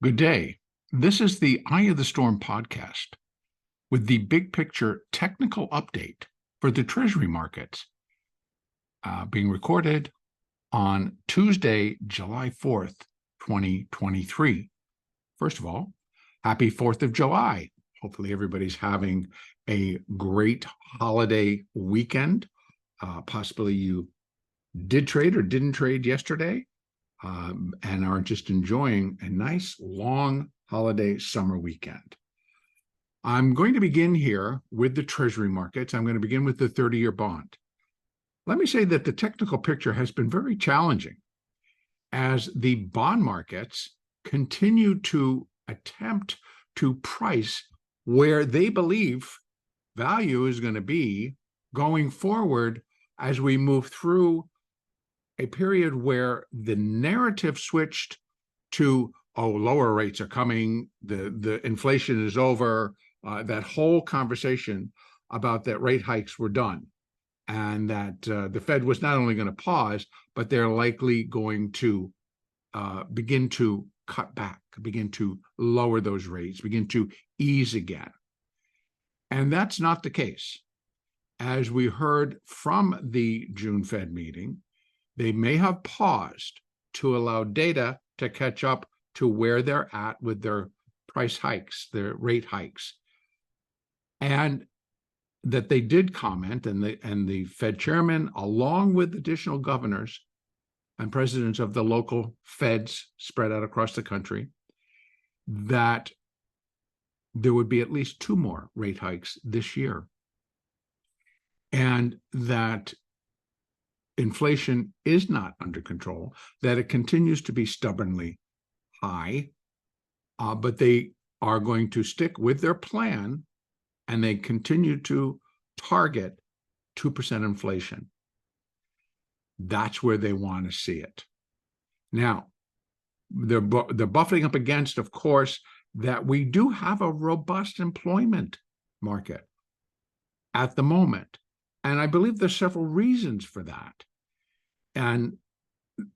Good day. This is the Eye of the Storm podcast with the big picture technical update for the Treasury markets, being recorded on Tuesday, July 4th, 2023. First of all, happy 4th of July. Hopefully everybody's having a great holiday weekend. Possibly you did trade or didn't trade yesterday. And are just enjoying a nice long holiday summer weekend. I'm going to begin here with the Treasury markets. I'm going to begin with the 30-year bond. Let me say that the technical picture has been very challenging as the bond markets continue to attempt to price where they believe value is going to be going forward as we move through a period where the narrative switched to, oh, lower rates are coming, the inflation is over, that whole conversation about that rate hikes were done, and that the Fed was not only going to pause, but they're likely going to begin to cut back, begin to lower those rates, begin to ease again. And that's not the case. As we heard from the June Fed meeting, they may have paused to allow data to catch up to where they're at with their price hikes, their rate hikes. And that they did comment, and the Fed chairman, along with additional governors and presidents of the local Feds spread out across the country, that there would be at least 2 more rate hikes this year. And that inflation is not under control, that it continues to be stubbornly high, but they are going to stick with their plan, and they continue to target 2% inflation. That's where they want to see it. Now, they're buffeting up against, of course, that we do have a robust employment market at the moment. And I believe there's several reasons for that. And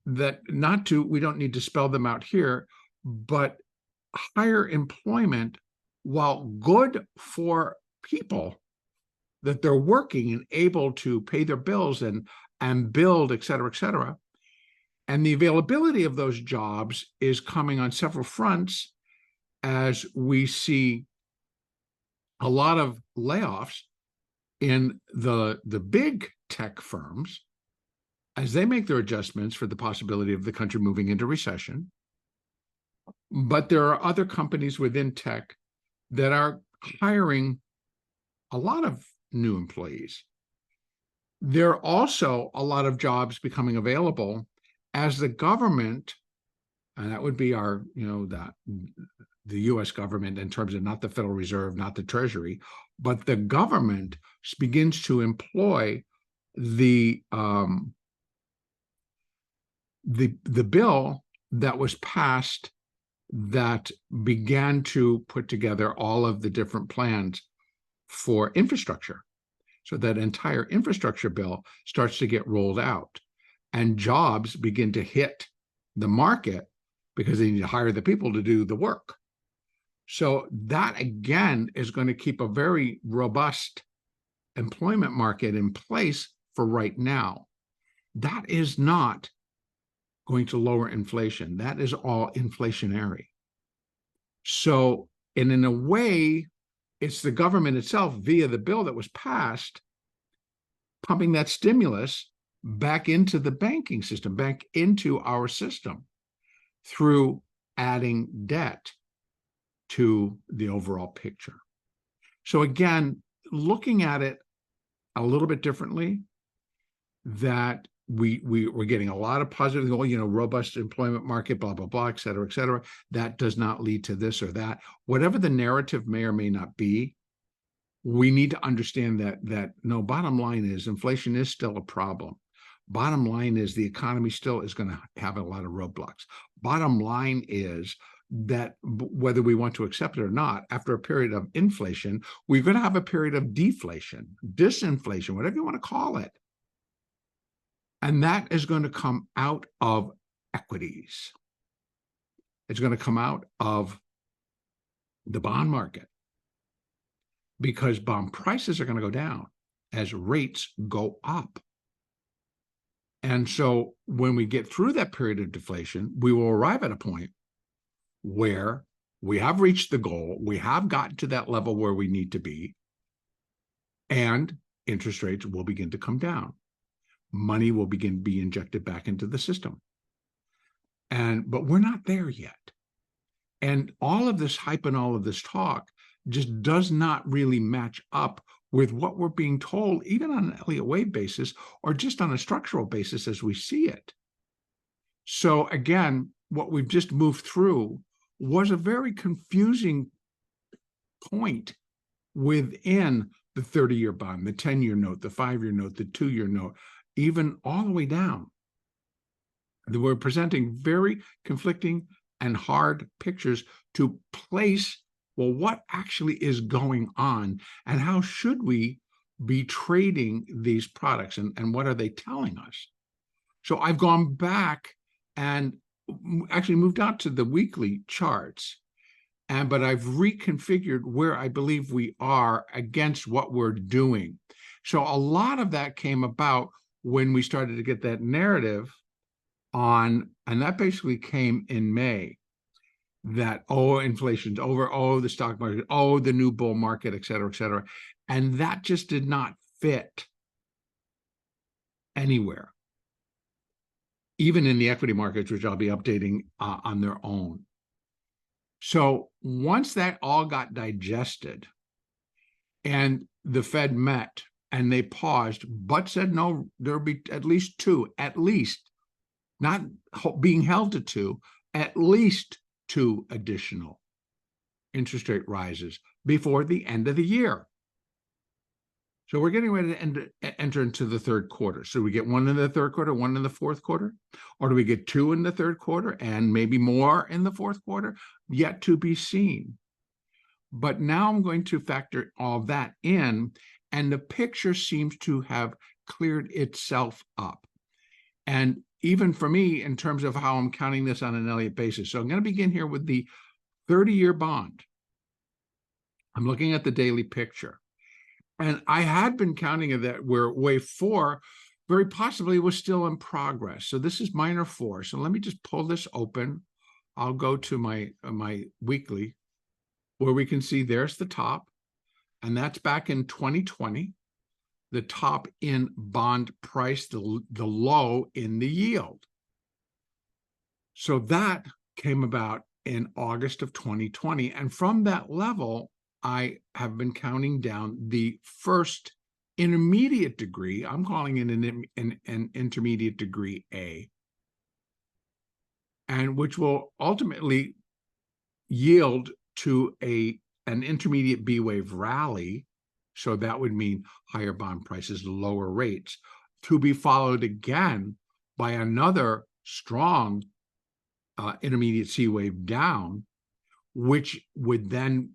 that we don't need to spell them out here, but higher employment, while good for people, that they're working and able to pay their bills and build, et cetera, and the availability of those jobs is coming on several fronts as we see a lot of layoffs in the big tech firms as they make their adjustments for the possibility of the country moving into recession. But there are other companies within tech that are hiring a lot of new employees. There are also a lot of jobs becoming available as the government, and that would be our, the U.S. government in terms of not the Federal Reserve, not the Treasury, but the government begins to employ the bill that was passed that began to put together all of the different plans for infrastructure. So that entire infrastructure bill starts to get rolled out, and jobs begin to hit the market because they need to hire the people to do the work. So that, again, is going to keep a very robust employment market in place for right now. That is not going to lower inflation. That is all inflationary. So, and in a way, it's the government itself, via the bill that was passed, pumping that stimulus back into the banking system, back into our system, through adding debt to the overall picture. So again, looking at it a little bit differently, that we're getting a lot of positive, robust employment market, blah, blah, blah, et cetera, that does not lead to this or that. Whatever the narrative may or may not be, we need to understand that no, bottom line is inflation is still a problem. Bottom line is the economy still is going to have a lot of roadblocks. Bottom line is that whether we want to accept it or not, after a period of inflation, we're going to have a period of deflation, disinflation, whatever you want to call it. And that is going to come out of equities. It's going to come out of the bond market, because bond prices are going to go down as rates go up. And so when we get through that period of deflation, we will arrive at a point where we have reached the goal, we have gotten to that level where we need to be, and interest rates will begin to come down. Money will begin to be injected back into the system. But we're not there yet. And all of this hype and all of this talk just does not really match up with what we're being told, even on an Elliott Wave basis, or just on a structural basis as we see it. So again, what we've just moved through was a very confusing point within the 30-year bond, the 10-year note, the 5-year note, the 2-year note, even all the way down. We're presenting very conflicting and hard pictures to place, well, what actually is going on, and how should we be trading these products, and what are they telling us? So I've gone back and actually moved out to the weekly charts, but I've reconfigured where I believe we are against what we're doing. So a lot of that came about when we started to get that narrative on, and that basically came in May, that, oh, inflation's over, oh, the stock market, oh, the new bull market, et cetera, et cetera. And that just did not fit anywhere, even in the equity markets, which I'll be updating on their own. So once that all got digested and the Fed met and they paused, but said, no, there'll be at least two, not being held to two, at least two additional interest rate rises before the end of the year. So we're getting ready to enter into the third quarter. So we get one in the third quarter, one in the fourth quarter, or do we get two in the third quarter and maybe more in the fourth quarter? Yet to be seen. But now I'm going to factor all that in, and the picture seems to have cleared itself up. And even for me, in terms of how I'm counting this on an Elliott basis. So I'm going to begin here with the 30-year bond. I'm looking at the daily picture. And I had been counting it that where wave 4 very possibly was still in progress. So this is minor 4. So let me just pull this open. I'll go to my weekly, where we can see there's the top, and that's back in 2020. The top in bond price, the low in the yield. So that came about in August of 2020. And from that level, I have been counting down the first intermediate degree. I'm calling it an intermediate degree A, and which will ultimately yield to an intermediate B wave rally. So that would mean higher bond prices, lower rates, to be followed again by another strong intermediate C wave down, which would then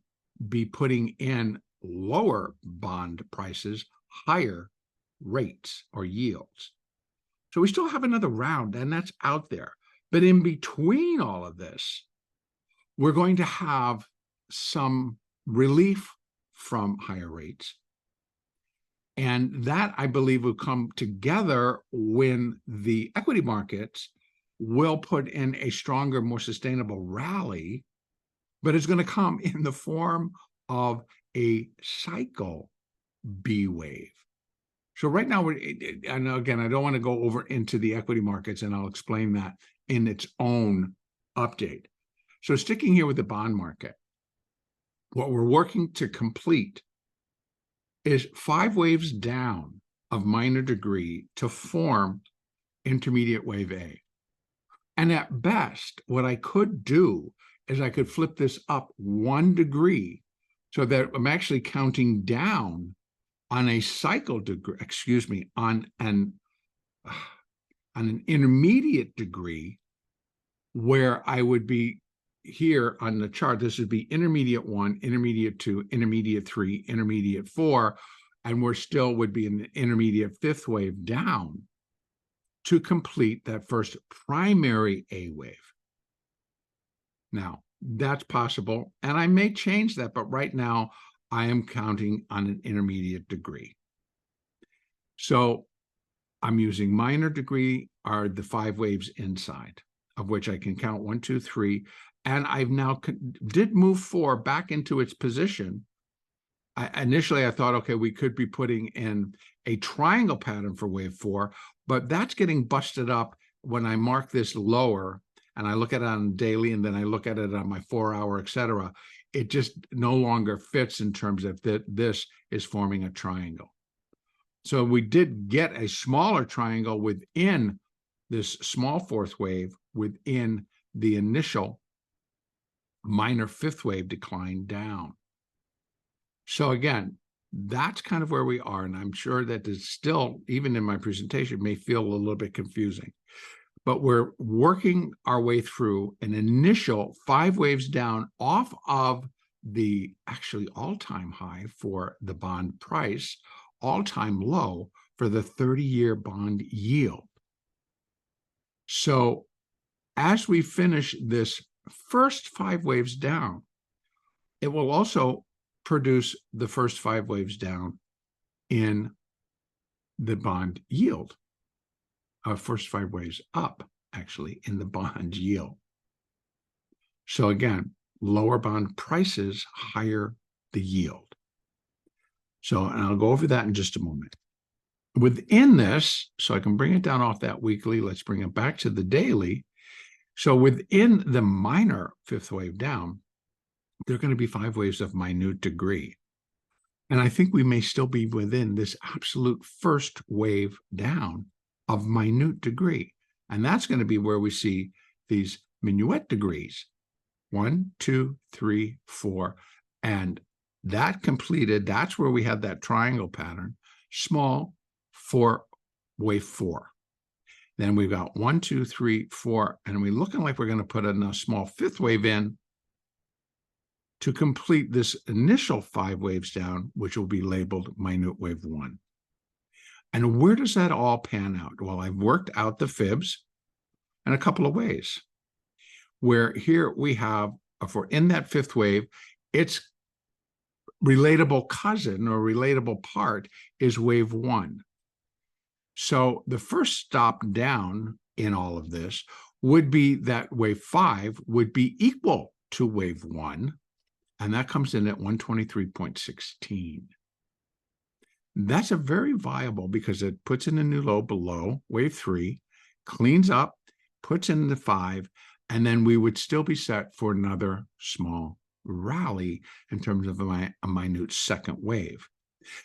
be putting in lower bond prices, higher rates or yields. So we still have another round, and that's out there. But in between all of this, we're going to have some relief from higher rates. And that, I believe, will come together when the equity markets will put in a stronger, more sustainable rally, but it's going to come in the form of a cycle B wave. So right now, and again, I don't want to go over into the equity markets, and I'll explain that in its own update. So sticking here with the bond market, what we're working to complete is 5 waves down of minor degree to form intermediate wave A. And at best, what I could do is I could flip this up 1 degree so that I'm actually counting down on a cycle degree, on an intermediate degree, where I would be here on the chart. This would be intermediate 1, intermediate 2, intermediate 3, intermediate 4, and we're still would be in the intermediate 5th wave down to complete that first primary A wave. Now, that's possible, and I may change that, but right now I am counting on an intermediate degree. So I'm using minor degree are the 5 waves inside, of which I can count 1, 2, 3, and I've now did move 4 back into its position. Initially, I thought, okay, we could be putting in a triangle pattern for wave 4, but that's getting busted up when I mark this lower and I look at it on daily, and then I look at it on my 4-hour, etc. It just no longer fits in terms of that this is forming a triangle. So we did get a smaller triangle within this small 4th wave within the initial minor 5th wave decline down. So again, that's kind of where we are. And I'm sure that it's still, even in my presentation, may feel a little bit confusing. But we're working our way through an initial 5 waves down off of the actually all-time high for the bond price, all-time low for the 30-year bond yield. So as we finish this first 5 waves down, it will also produce the first 5 waves down in the bond yield. First 5 waves up, actually, in the bond yield. So again, lower bond prices, higher the yield. So, and I'll go over that in just a moment. Within this, so I can bring it down off that weekly, let's bring it back to the daily. So within the minor 5th wave down, there are going to be 5 waves of minute degree. And I think we may still be within this absolute first wave down of minute degree. And that's going to be where we see these minuet degrees. 1, 2, 3, 4. And that completed, that's where we had that triangle pattern, small for wave 4. Then we've got 1, 2, 3, 4, and we're looking like we're going to put a small 5th wave in to complete this initial 5 waves down, which will be labeled minute wave 1. And where does that all pan out? Well, I've worked out the fibs in a couple of ways, where here we have, for in that 5th wave, its relatable cousin or relatable part is wave 1. So the first stop down in all of this would be that wave 5 would be equal to wave 1, and that comes in at 123.16. That's a very viable, because it puts in a new low below wave 3, cleans up, puts in the 5, and then we would still be set for another small rally in terms of a minute second wave.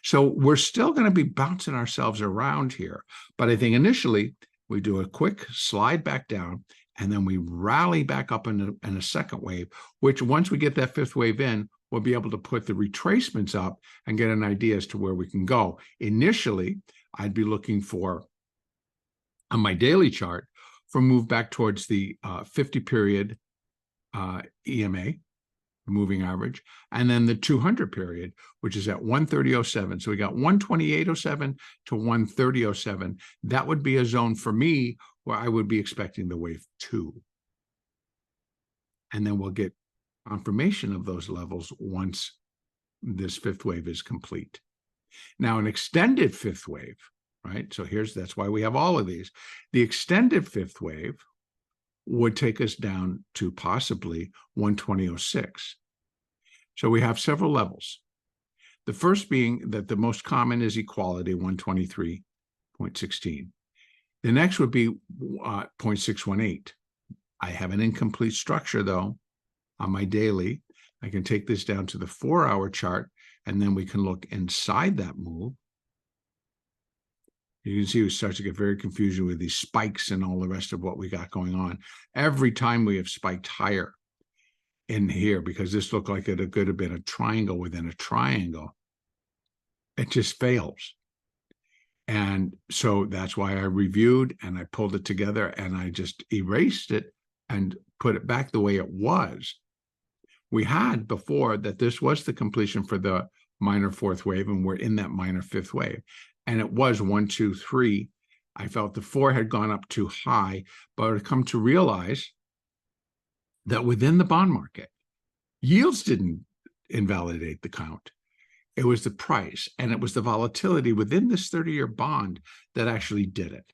So we're still going to be bouncing ourselves around here. But I think initially we do a quick slide back down, and then we rally back up in a second wave, which once we get that 5th wave in, we'll be able to put the retracements up and get an idea as to where we can go. Initially, I'd be looking for, on my daily chart, for move back towards the 50-period EMA, moving average, and then the 200 period, which is at 130.07. So we got 128.07 to 130.07. That would be a zone for me where I would be expecting the wave 2. And then we'll get confirmation of those levels once this 5th wave is complete. Now, an extended 5th wave, right? So that's why we have all of these. The extended 5th wave would take us down to possibly 120.06. So we have several levels. The first being that the most common is equality, 123.16. The next would be 0.618. I have an incomplete structure, though, on my daily. I can take this down to the 4-hour chart, and then we can look inside that move. You can see we start to get very confused with these spikes and all the rest of what we got going on. Every time we have spiked higher in here, because this looked like it could have been a triangle within a triangle, it just fails. And so that's why I reviewed and I pulled it together and I just erased it and put it back the way it was. We had before that this was the completion for the minor 4th wave, and we're in that minor 5th wave. And it was 1, 2, 3. I felt the 4 had gone up too high, but I've come to realize that within the bond market, yields didn't invalidate the count. It was the price, and it was the volatility within this 30-year bond that actually did it.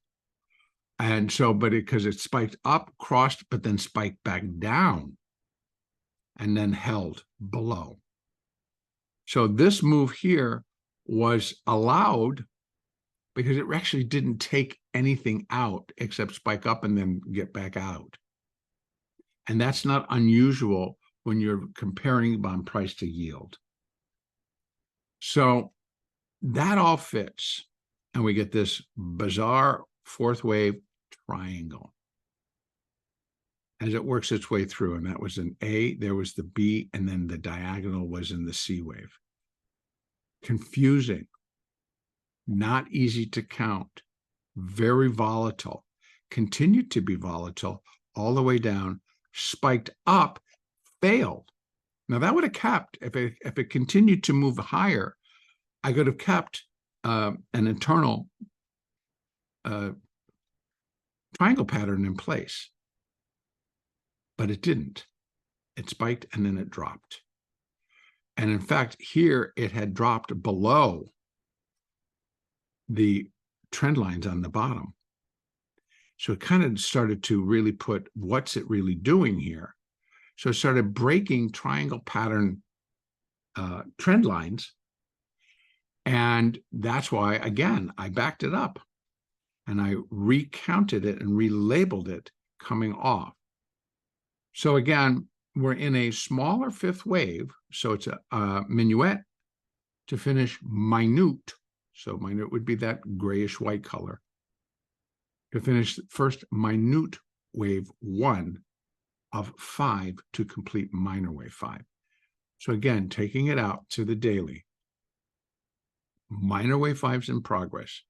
And so, because it spiked up, crossed, but then spiked back down, and then held below. So this move here was allowed because it actually didn't take anything out except spike up and then get back out. And that's not unusual when you're comparing bond price to yield. So that all fits. And we get this bizarre fourth wave triangle as it works its way through. And that was an A, there was the B, and then the diagonal was in the C wave. Confusing, not easy to count, very volatile, continued to be volatile all the way down, spiked up, failed. Now that would have kept, if it continued to move higher, I could have kept an internal triangle pattern in place. But it didn't. It spiked and then it dropped. And in fact, here it had dropped below the trend lines on the bottom. So it kind of started to really put, what's it really doing here? So it started breaking triangle pattern trend lines. And that's why, again, I backed it up and I recounted it and relabeled it coming off. So again, we're in a smaller fifth wave. So it's a minuet to finish minute. So minute would be that grayish white color. To finish first minute wave 1 of 5 to complete minor wave 5. So again, taking it out to the daily. Minor wave 5's in progress.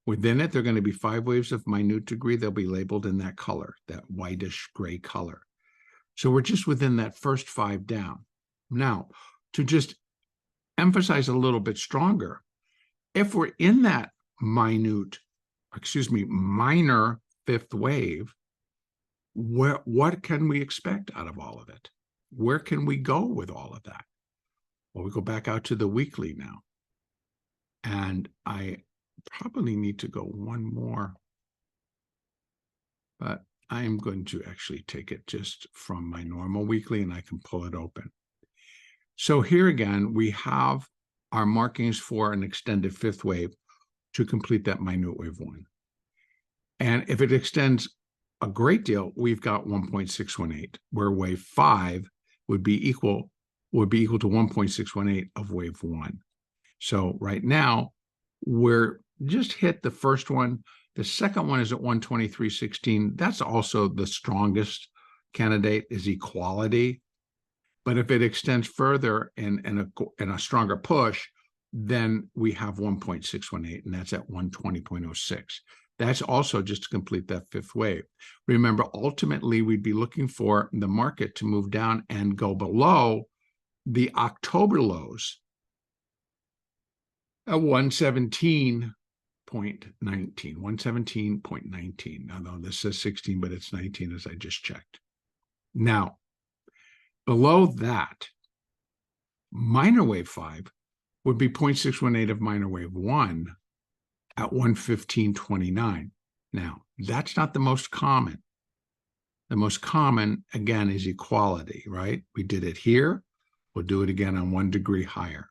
Within it, there are going to be 5 waves of minute degree. They'll be labeled in that color, that whitish gray color. So we're just within that first 5 down. Now, to just emphasize a little bit stronger, if we're in that minor fifth wave, what can we expect out of all of it? Where can we go with all of that? Well, we go back out to the weekly now. And I probably need to go one more, but I am going to actually take it just from my normal weekly and I can pull it open. So here again, we have our markings for an extended fifth wave to complete that minute wave 1. And if it extends a great deal, we've got 1.618, where wave 5 would be equal to 1.618 of wave 1. So right now, we're just hit the first one. The second one is at 123.16. That's also the strongest candidate, is equality. But if it extends further in a stronger push, then we have 1.618, and that's at 120.06. That's also just to complete that fifth wave. Remember, ultimately, we'd be looking for the market to move down and go below the October lows at 117.19, 117.19. Although this says 16, but it's 19 as I just checked. Now, below that, minor wave 5 would be 0.618 of minor wave 1 at 115.29. Now, that's not the most common. The most common, again, is equality, right? We did it here. We'll do it again on 1 degree higher.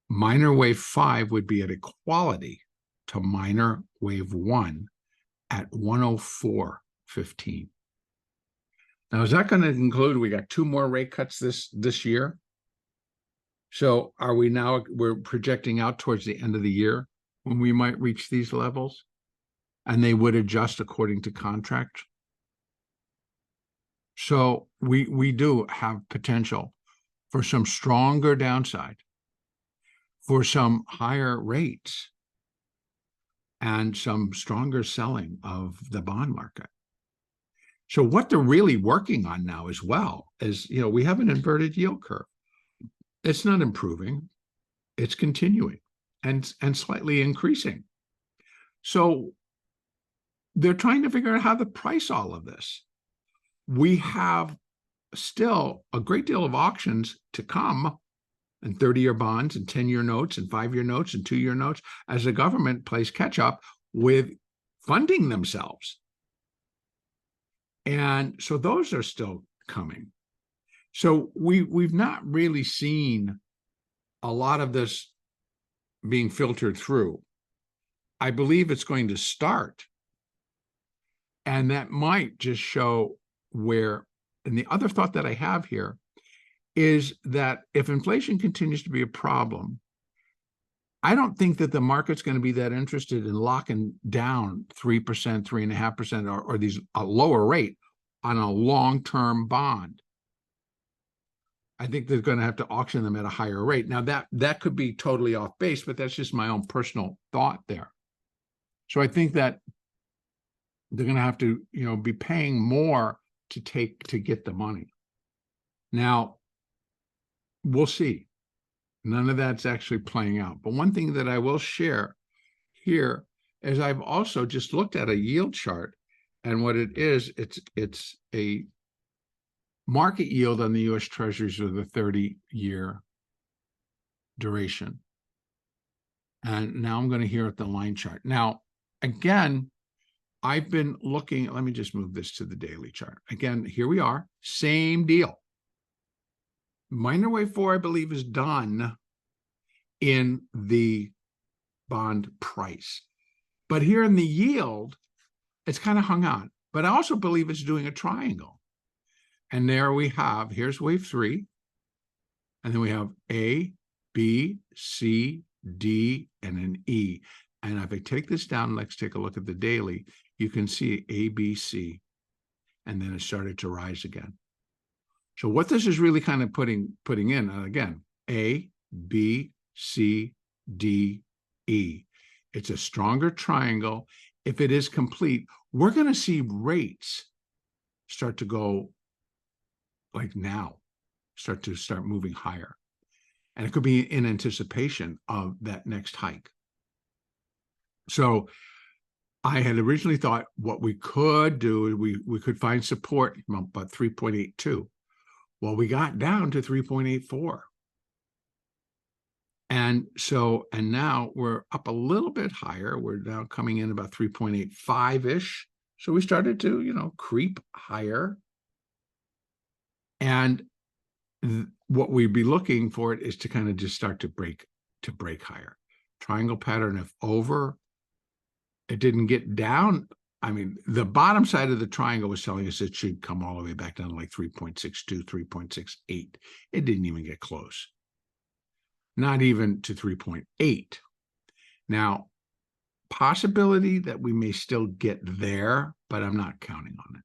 Minor wave 5 would be at equality to minor wave 1 at 104.15. Now, is that going to include, we got 2 more rate cuts this year? So are we now, we're projecting out towards the end of the year when we might reach these levels, and they would adjust according to contract. So we do have potential for some stronger downside, for some higher rates, and some stronger selling of the bond market. So what they're really working on now as well is, we have an inverted yield curve. It's not improving, it's continuing and slightly increasing. So they're trying to figure out how to price all of this. We have still a great deal of auctions to come, and 30-year bonds and 10-year notes and 5-year notes and 2-year notes as the government plays catch up with funding themselves. And so those are still coming. So we've not really seen a lot of this being filtered through. I believe it's going to start. And that might just show where, and the other thought that I have here is that if inflation continues to be a problem, I don't think that the market's going to be that interested in locking down 3%, 3.5%, or these a lower rate on a long-term bond. I think they're going to have to auction them at a higher rate. Now that could be totally off base, but that's just my own personal thought there. So I think that they're going to have to, be paying more to get the money. Now, we'll see. None of that's actually playing out. But one thing that I will share here is I've also just looked at a yield chart, and what it is, it's a market yield on the U.S. Treasuries with a 30-year duration. And now I'm going to hear at the line chart. Now, again, I've been looking, let me just move this to the daily chart. Again, here we are, same deal. Minor wave 4, I believe, is done in the bond price. But here in the yield, it's kind of hung on. But I also believe it's doing a triangle. And there we have, here's wave 3. And then we have A, B, C, D, and an E. And if I take this down, let's take a look at the daily, you can see A, B, C. And then it started to rise again. So what this is really kind of putting in, again, A, B, C, D, E. It's a stronger triangle. If it is complete, we're going to see rates start to go like now, start moving higher. And it could be in anticipation of that next hike. So I had originally thought what we could do, we could find support about 3.82. Well, we got down to 3.84. And now we're up a little bit higher. We're now coming in about 3.85-ish. So we started to, creep higher. And what we'd be looking for it is to kind of just start to break higher. Triangle pattern, if over, it didn't get down. I mean, the bottom side of the triangle was telling us it should come all the way back down to like 3.62, 3.68. It didn't even get close. Not even to 3.8. Now, possibility that we may still get there, but I'm not counting on it.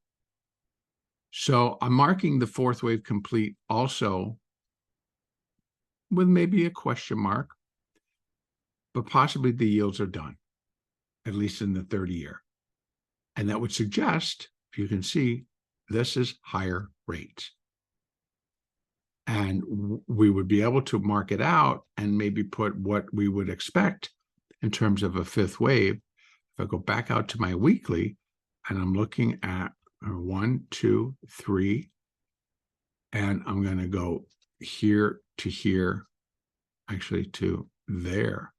So I'm marking the fourth wave complete also with maybe a question mark, but possibly the yields are done, at least in the 30-year. And that would suggest, you can see, this is higher rates. And we would be able to mark it out and maybe put what we would expect in terms of a fifth wave. If I go back out to my weekly, and I'm looking at 1, 2, 3, and I'm going to go here to here, actually to there,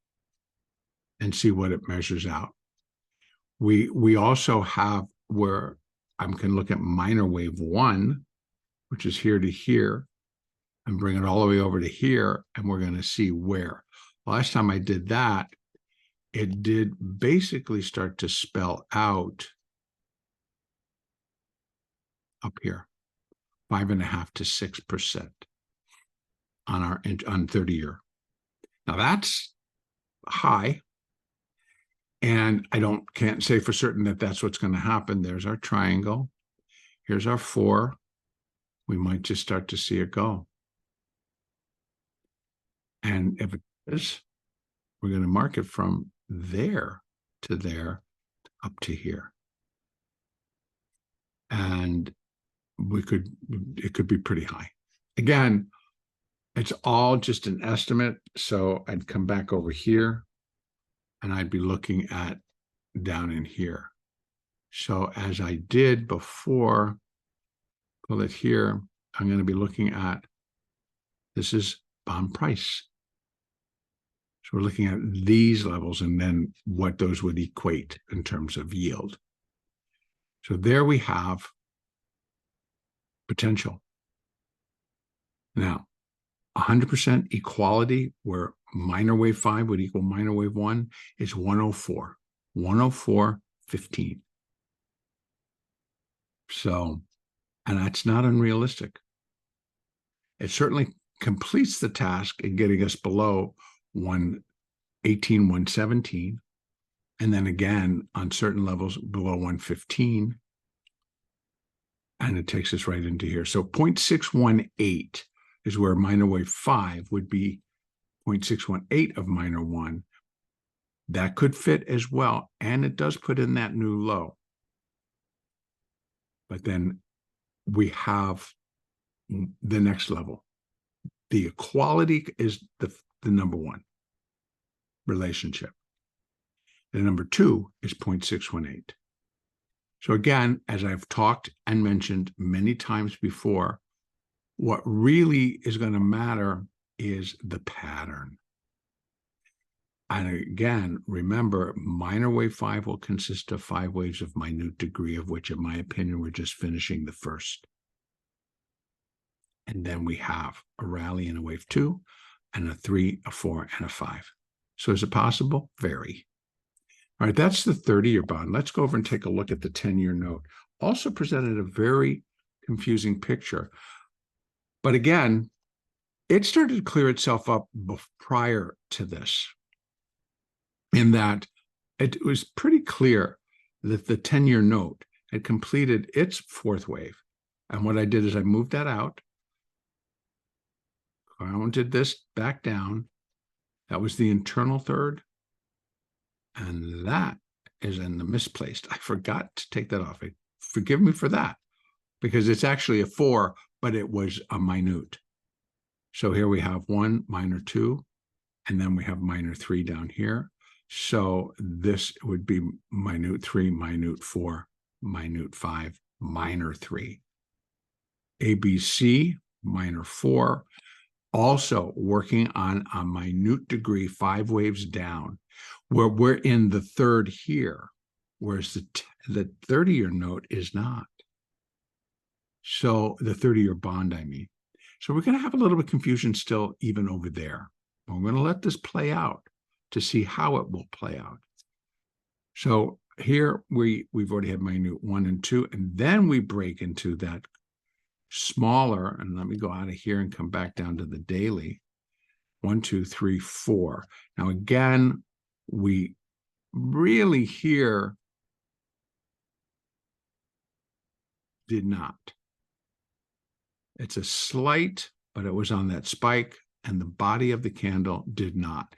and see what it measures out. We also have where I can look at minor wave 1, which is here to here, and bring it all the way over to here, and we're going to see where. Last time I did that, it did basically start to spell out up here, 5.5 to 6% on 30-year. Now that's high. And I can't say for certain that that's what's going to happen. There's our triangle. Here's our 4. We might just start to see it go. And if it is, we're going to mark it from there to there, up to here. And it could be pretty high. Again, it's all just an estimate. So I'd come back over here, and I'd be looking at down in here. So as I did before, pull it here, I'm going to be looking at, this is bond price. So we're looking at these levels and then what those would equate in terms of yield. So there we have potential. Now, 100% equality where minor wave 5 would equal minor wave 1 is 104, 104.15. So, and that's not unrealistic. It certainly completes the task in getting us below 118, 117, and then again on certain levels below 115, and it takes us right into here. So 0.618 is where minor wave 5 would be 0.618 of minor 1. That could fit as well, and it does put in that new low. But then we have the next level. The equality is the number one relationship. The number two is 0.618. So again, as I've talked and mentioned many times before, what really is going to matter is the pattern. And again, remember, minor wave 5 will consist of 5 waves of minute degree, of which, in my opinion, we're just finishing the first. And then we have a rally in a wave 2, and a 3, a 4, and a 5. So is it possible? Very. All right, that's the 30-year bond. Let's go over and take a look at the 10-year note. Also presented a very confusing picture. But again, it started to clear itself up prior to this, in that it was pretty clear that the 10-year note had completed its fourth wave. And what I did is I moved that out, counted this back down. That was the internal third. And that is in the misplaced. I forgot to take that off. Forgive me for that, because it's actually a 4, but it was a minute. So here we have 1, minor 2, and then we have minor 3 down here. So this would be minute 3, minute 4, minute 5, minor 3. ABC, minor 4, also working on a minute degree, 5 waves down, where we're in the third here, whereas the 30-year note is not. So the 30-year bond, I mean. So we're going to have a little bit of confusion still even over there. We're going to let this play out to see how it will play out. So here we've already had minute 1 and 2, and then we break into that smaller, and let me go out of here and come back down to the daily. 1, 2, 3, 4. Now again, we really here did not. It's a slight, but it was on that spike, and the body of the candle did not.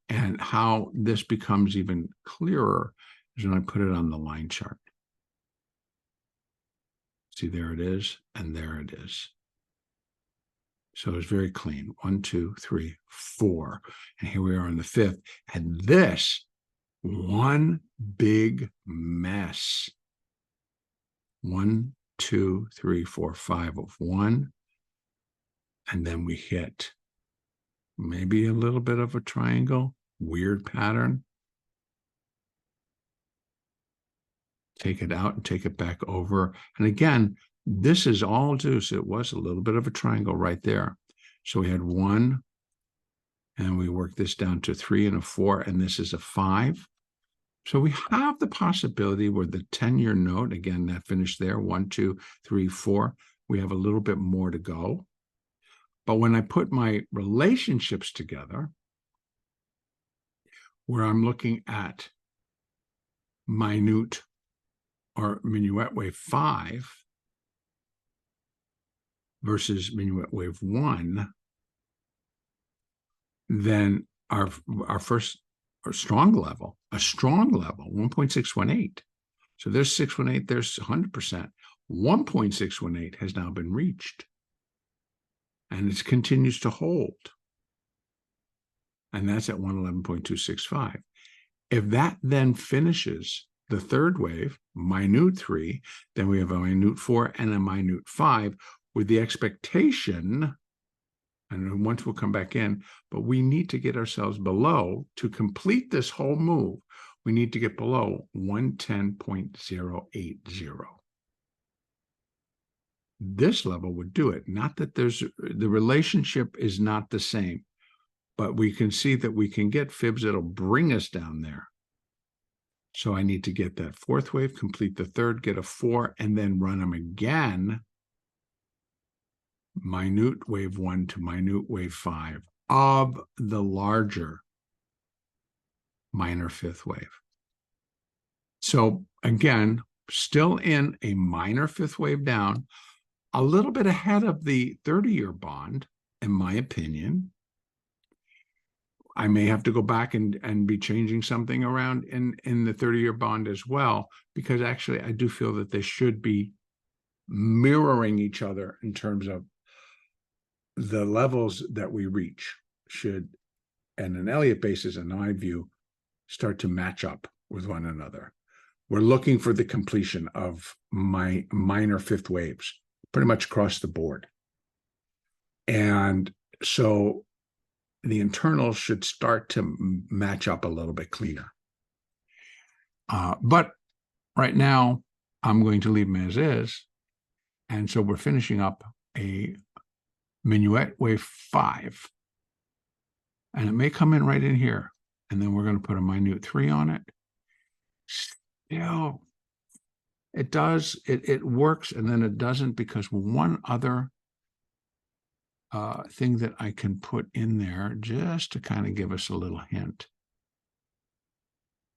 And how this becomes even clearer is when I put it on the line chart. See, there it is, and there it is. So it's very clean. 1, 2, 3, 4. And here we are on the 5th. And this, one big mess. 1, 2, 3, 4, 5 of 1. And then we hit maybe a little bit of a triangle, weird pattern. Take it out and take it back over. And again, this is all due. So it was a little bit of a triangle right there. So we had 1, and we worked this down to 3 and a 4, and this is a 5. So we have the possibility where the 10-year note, again, that finished there, 1, 2, 3, 4. We have a little bit more to go. But when I put my relationships together, where I'm looking at minute or minuet wave 5 versus minuet wave 1, then our first strong level, 1.618. So there's 618, there's 100%. 1.618 has now been reached. And it continues to hold. And that's at 111.265. If that then finishes the third wave, minute 3, then we have a minute 4 and a minute 5, with the expectation, and once we'll come back in, but we need to get ourselves below to complete this whole move. We need to get below 110.080. This level would do it. Not that the relationship is not the same, but we can see that we can get fibs that'll bring us down there. So I need to get that fourth wave, complete the third, get a 4, and then run them again. Minute wave 1 to minute wave 5 of the larger minor fifth wave. So again, still in a minor fifth wave down, a little bit ahead of the 30-year bond, in my opinion. I may have to go back and be changing something around in the 30-year bond as well, because actually I do feel that they should be mirroring each other in terms of the levels that we reach should, and an Elliott basis, in my view, start to match up with one another. We're looking for the completion of my minor fifth waves pretty much across the board. And so the internals should start to match up a little bit cleaner. But right now, I'm going to leave them as is. And so we're finishing up a minuet wave 5. And it may come in right in here. And then we're going to put a minute 3 on it. Still, it does, it works, and then it doesn't, because one other thing that I can put in there just to kind of give us a little hint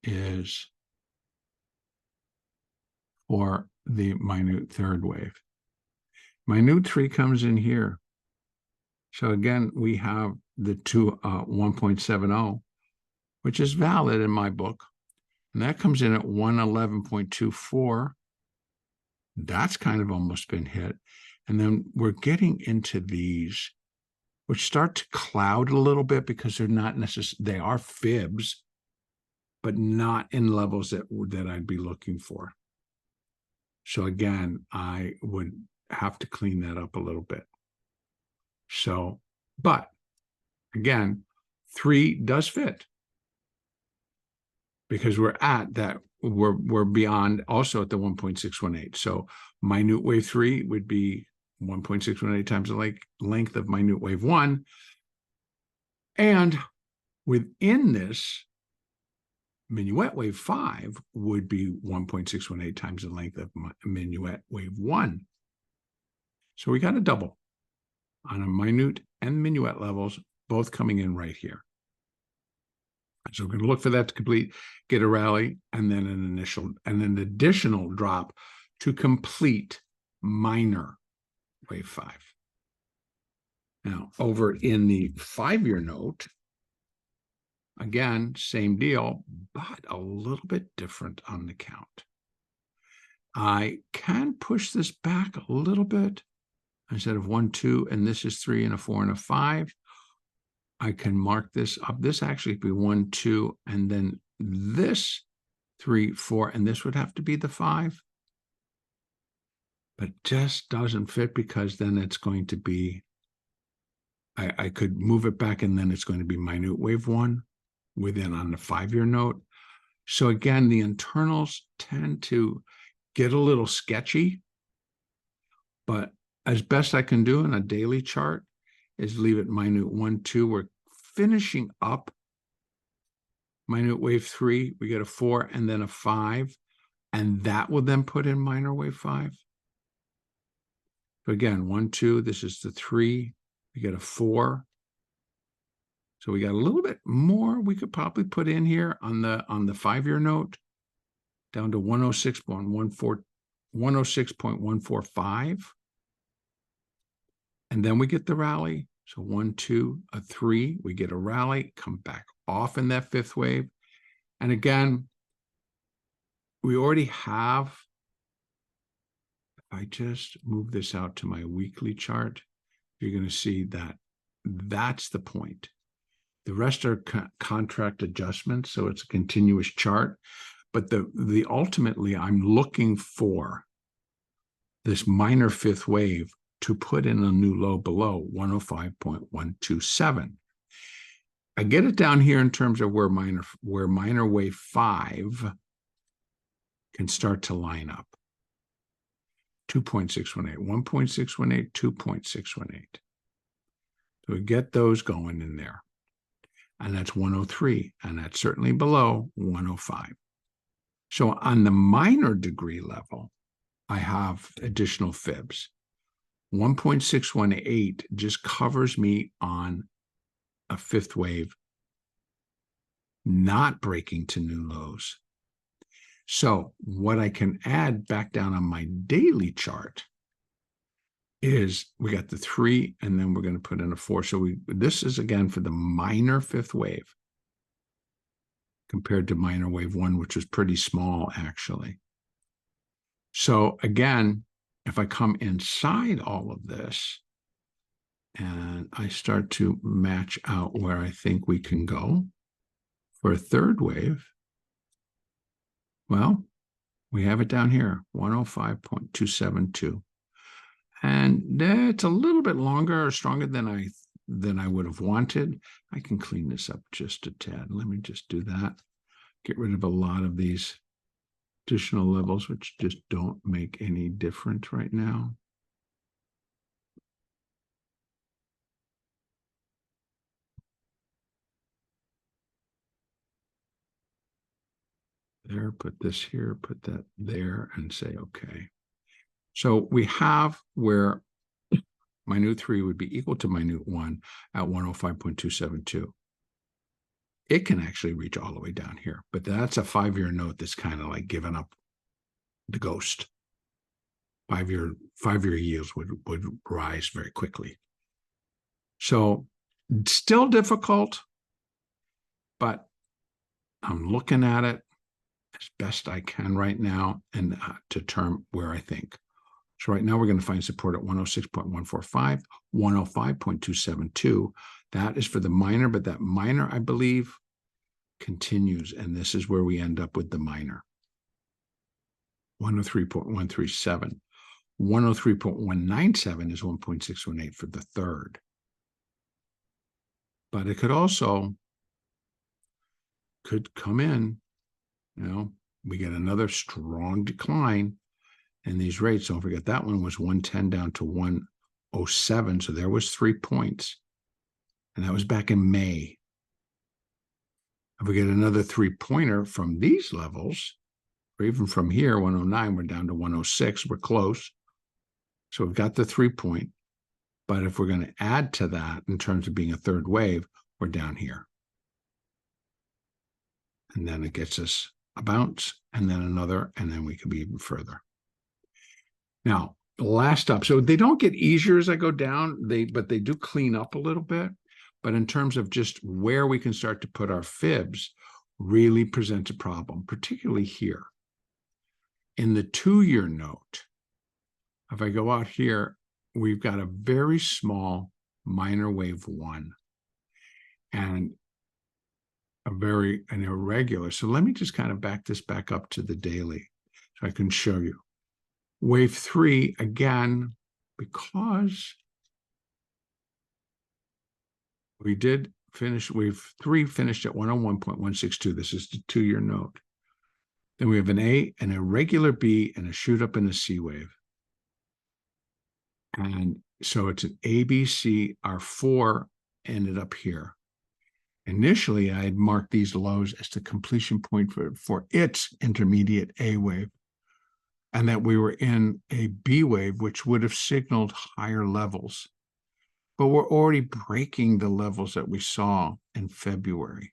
is for the minute third wave. Minute 3 comes in here. So again, we have the 1.70, which is valid in my book. And that comes in at 111.24. That's kind of almost been hit. And then we're getting into these, which start to cloud a little bit because they're not necessarily, they are fibs, but not in levels that I'd be looking for. So again, I would have to clean that up a little bit. So, but again, 3 does fit, because we're at that, we're beyond also at the 1.618. So minute wave 3 would be 1.618 times the length of minute wave 1. And within this, minuet wave 5 would be 1.618 times the length of minuet wave 1. So we got a double on a minute and minuet levels, both coming in right here. So we're going to look for that to complete, get a rally, and then an additional drop to complete minor wave 5. Now, over in the 5-year note, again, same deal, but a little bit different on the count. I can push this back a little bit. Instead of 1, 2, and this is 3 and a 4 and a 5. I can mark this up. This actually be 1, 2, and then this 3, 4, and this would have to be the 5. But just doesn't fit, because then it's going to be, I could move it back, and then it's going to be minute wave 1 within on the 5-year note. So again, the internals tend to get a little sketchy, but as best I can do in a daily chart is leave it minute 1, 2. We're finishing up minute wave 3. We get a 4 and then a 5, and that will then put in minor wave 5. So again, 1, 2. This is the 3. We get a 4. So we got a little bit more we could probably put in here on the 5-year note, down to 106.145. And then we get the rally. So 1, 2, a 3, we get a rally, come back off in that 5th wave. And again, we already have, if I just move this out to my weekly chart, you're going to see that that's the point. The rest are contract adjustments, so it's a continuous chart. But the ultimately, I'm looking for this minor 5th wave to put in a new low below 105.127. I get it down here in terms of where minor wave 5 can start to line up. 2.618, 1.618, 2.618. So we get those going in there. And that's 103, and that's certainly below 105. So on the minor degree level, I have additional fibs. 1.618 just covers me on a fifth wave not breaking to new lows. So what I can add back down on my daily chart is we got the 3, and then we're going to put in a 4. So this is again for the minor fifth wave compared to minor wave 1, which was pretty small actually. So again, if I come inside all of this and I start to match out where I think we can go for a third wave, well, we have it down here, 105.272. And that's a little bit longer or stronger than I would have wanted. I can clean this up just a tad. Let me just do that. Get rid of a lot of these additional levels, which just don't make any difference right now. There, put this here, put that there, and say, okay. So we have where minute 3 would be equal to minute 1 at 105.272. It can actually reach all the way down here, but that's a 5-year note that's kind of like giving up the ghost. 5-year yields would rise very quickly. So still difficult, but I'm looking at it as best I can right now and to term where I think. So right now we're going to find support at 106.145, 105.272. That is for the minor, but that minor, I believe, continues, and this is where we end up with the minor. 103.137. 103.197 is 1.618 for the third. But it could also come in, we get another strong decline in these rates. Don't forget that one was 110 down to 107. So there was 3 points. And that was back in May. If we get another 3-pointer from these levels, or even from here, 109, we're down to 106. We're close. So we've got the 3-point. But if we're going to add to that in terms of being a third wave, we're down here. And then it gets us a bounce, and then another, and then we could be even further. Now, the last up, so they don't get easier as I go down, but they do clean up a little bit. But in terms of just where we can start to put our fibs, really presents a problem, particularly here. In the 2-year note, if I go out here, we've got a very small minor wave 1 and an irregular. So let me just kind of back this back up to the daily so I can show you. Wave 3, again, because we did finish, wave 3 finished at 101.162. This is the 2-year note. Then we have an A, an irregular B, and a shoot up in the C wave. And so it's an A, B, C. Our 4 ended up here. Initially, I had marked these lows as the completion point for its intermediate A wave, and that we were in a B wave, which would have signaled higher levels. But we're already breaking the levels that we saw in February.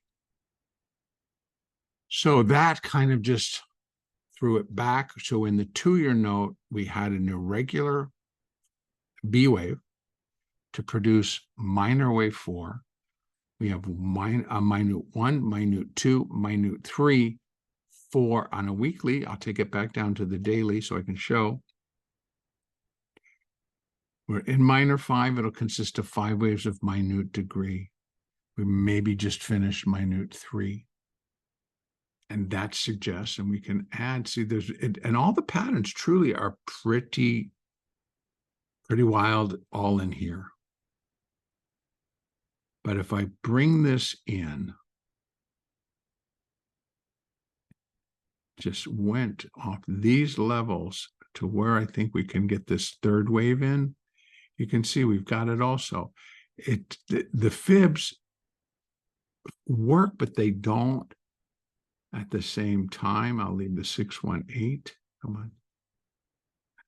So that kind of just threw it back. So in the 2-year note, we had an irregular B wave to produce minor wave 4. We have minute 1, minute 2, minute 3, 4 on a weekly. I'll take it back down to the daily so I can show. We're in minor 5. It'll consist of 5 waves of minute degree. We maybe just finished minute 3. And that suggests, and we can add, see, and all the patterns truly are pretty Pretty wild all in here. But if I bring this in, just went off these levels to where I think we can get this third wave in, you can see we've got it also. The fibs work, but they don't at the same time. I'll leave the 618. Come on.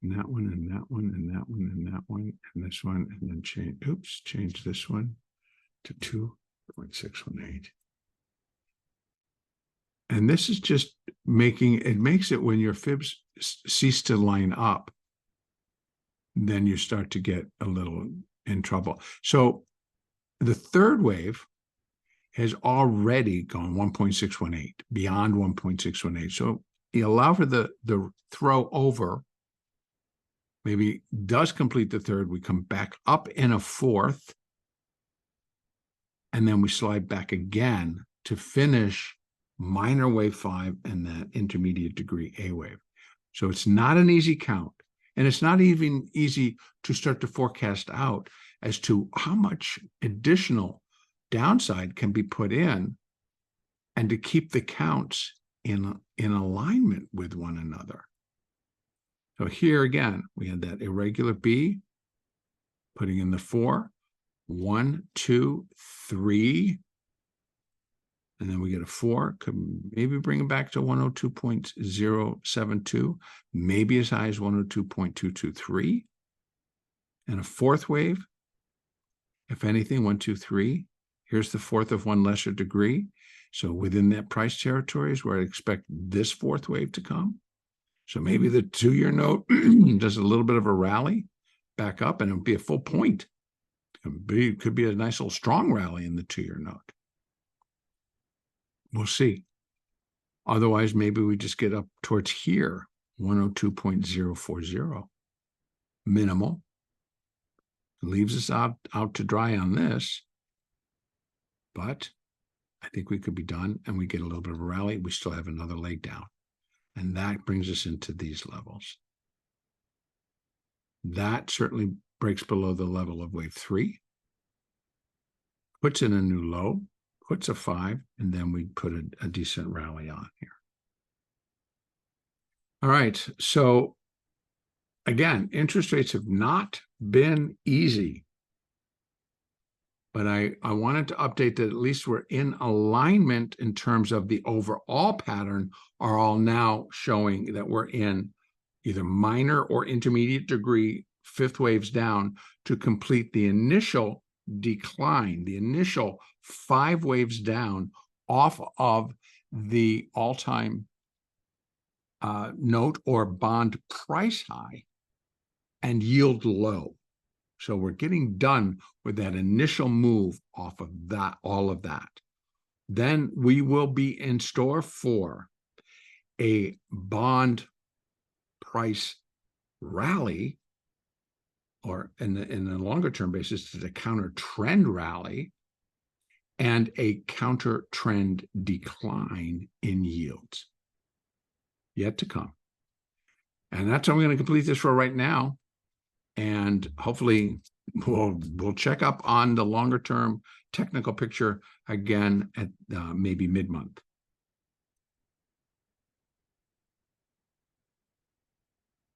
And that one, and that one, and that one, and that one, and this one, and then change this one to 2.618. And this is just makes it when your fibs cease to line up, then you start to get a little in trouble. So the third wave has already gone 1.618, beyond 1.618. So you allow for the throw over, maybe does complete the third, we come back up in a fourth, and then we slide back again to finish minor wave 5 and that intermediate degree A wave. So it's not an easy count, and it's not even easy to start to forecast out as to how much additional downside can be put in and to keep the counts in alignment with one another. So here again, we had that irregular B, putting in the 4, 1, 2, 3, and then we get a 4, could maybe bring it back to 102.072, maybe as high as 102.223, and a fourth wave, if anything, 1, 2, 3. Here's the fourth of one lesser degree. So within that price territory is where I expect this fourth wave to come. So maybe the 2-year note does a little bit of a rally back up, and it'll be a full point. It could be a nice little strong rally in the 2-year note. We'll see. Otherwise, maybe we just get up towards here, 102.040. Minimal. Leaves us out to dry on this. But I think we could be done, and we get a little bit of a rally. We still have another leg down. And that brings us into these levels. That certainly breaks below the level of wave 3, puts in a new low, puts a 5, and then we put a decent rally on here. All right, so again, interest rates have not been easy, but I wanted to update that at least we're in alignment in terms of the overall pattern are all now showing that we're in either minor or intermediate degree fifth waves down to complete the initial decline, the initial 5 waves down off of the all-time note or bond price high and yield low. So we're getting done with that initial move off of that, all of that. Then we will be in store for a bond price rally, or in the longer term basis, the counter trend rally, and a counter trend decline in yields yet to come. And that's how I'm going to complete this for right now. And hopefully we'll check up on the longer term technical picture again at maybe mid-month.